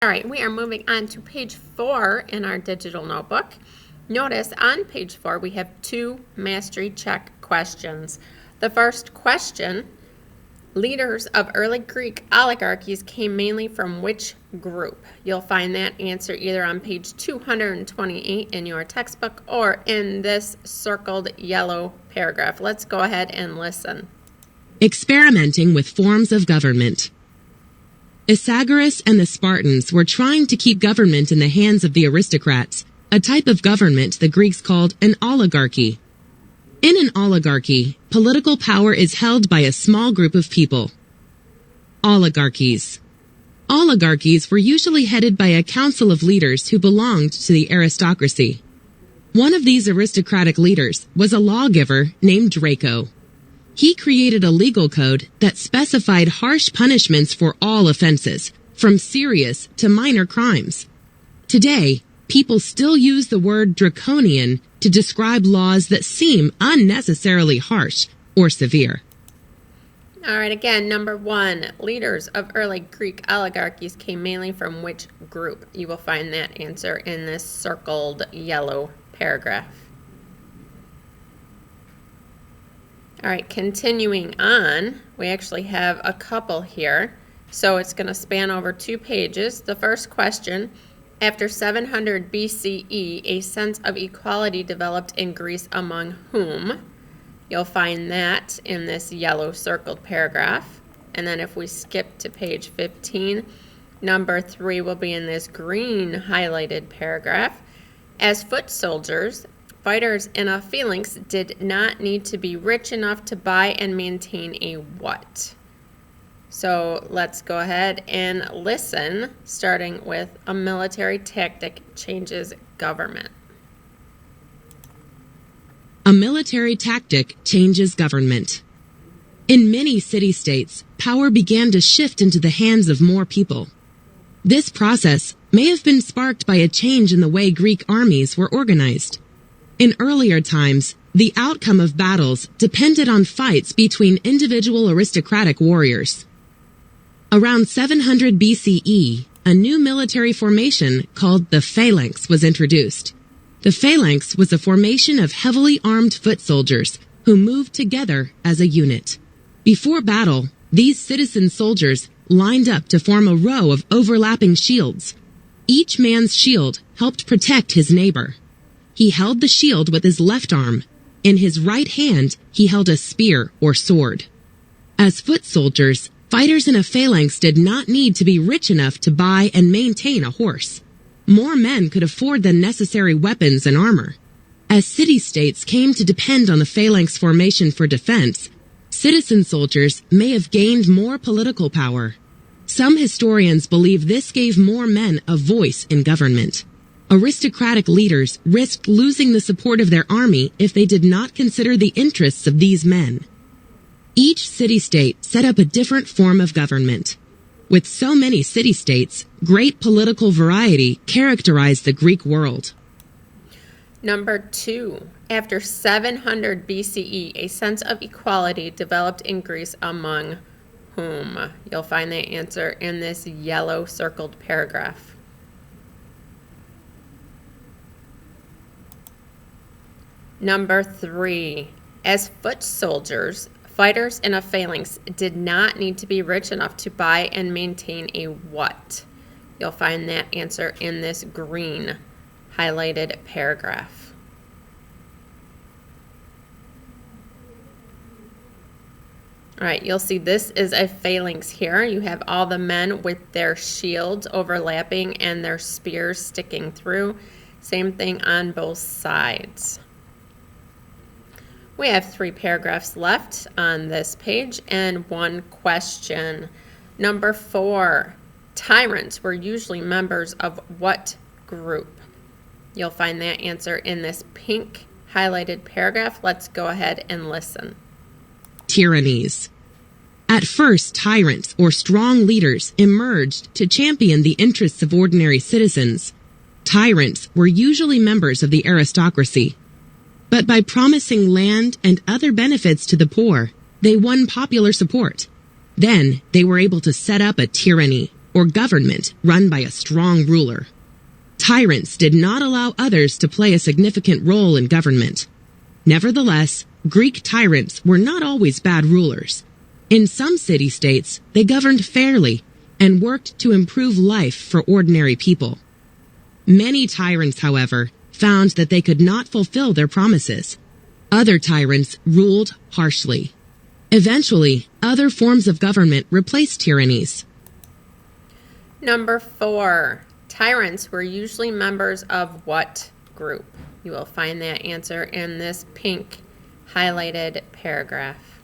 All right, we are moving on to page 4 in our digital notebook. Notice on page 4 we have 2 mastery check questions. The first question, leaders of early Greek oligarchies came mainly from which group? You'll find that answer either on page 228 in your textbook or in this circled yellow paragraph. Let's go ahead and listen. Experimenting with forms of government. Isagoras and the Spartans were trying to keep government in the hands of the aristocrats, a type of government the Greeks called an oligarchy. In an oligarchy, political power is held by a small group of people. Oligarchies. Oligarchies were usually headed by a council of leaders who belonged to the aristocracy. One of these aristocratic leaders was a lawgiver named Draco. He created a legal code that specified harsh punishments for all offenses, from serious to minor crimes. Today, people still use the word draconian to describe laws that seem unnecessarily harsh or severe. All right, again, number 1, leaders of early Greek oligarchies came mainly from which group? You will find that answer in this circled yellow paragraph. All right, continuing on, we actually have a couple here. So it's going to span over 2 pages. The first question, after 700 BCE, a sense of equality developed in Greece among whom? You'll find that in this yellow circled paragraph. And then if we skip to page 15, number 3 will be in this green highlighted paragraph. As foot soldiers, fighters in a phalanx did not need to be rich enough to buy and maintain a what? So let's go ahead and listen, starting with a military tactic changes government. A military tactic changes government. In many city-states, power began to shift into the hands of more people. This process may have been sparked by a change in the way Greek armies were organized. In earlier times, the outcome of battles depended on fights between individual aristocratic warriors. Around 700 BCE, a new military formation called the phalanx was introduced. The phalanx was a formation of heavily armed foot soldiers who moved together as a unit. Before battle, these citizen soldiers lined up to form a row of overlapping shields. Each man's shield helped protect his neighbor. He held the shield with his left arm. In his right hand, he held a spear or sword. As foot soldiers, fighters in a phalanx did not need to be rich enough to buy and maintain a horse. More men could afford the necessary weapons and armor. As city-states came to depend on the phalanx formation for defense, citizen soldiers may have gained more political power. Some historians believe this gave more men a voice in government. Aristocratic leaders risked losing the support of their army if they did not consider the interests of these men. Each city-state set up a different form of government. With so many city-states, great political variety characterized the Greek world. Number 2, after 700 BCE, a sense of equality developed in Greece among whom? You'll find the answer in this yellow circled paragraph. Number 3, as foot soldiers, fighters in a phalanx did not need to be rich enough to buy and maintain a what? You'll find that answer in this green highlighted paragraph. All right, you'll see this is a phalanx here. You have all the men with their shields overlapping and their spears sticking through. Same thing on both sides. We have 3 paragraphs left on this page and 1 question. Number 4, tyrants were usually members of what group? You'll find that answer in this pink highlighted paragraph. Let's go ahead and listen. Tyrannies. At first, tyrants or strong leaders emerged to champion the interests of ordinary citizens. Tyrants were usually members of the aristocracy. But by promising land and other benefits to the poor, they won popular support. Then they were able to set up a tyranny. or government run by a strong ruler. Tyrants did not allow others to play a significant role in government. Nevertheless, Greek tyrants were not always bad rulers. In some city-states, they governed fairly and worked to improve life for ordinary people. Many tyrants, however, found that they could not fulfill their promises. Other tyrants ruled harshly. Eventually, other forms of government replaced tyrannies. Number 4. Tyrants were usually members of what group? You will find that answer in this pink highlighted paragraph.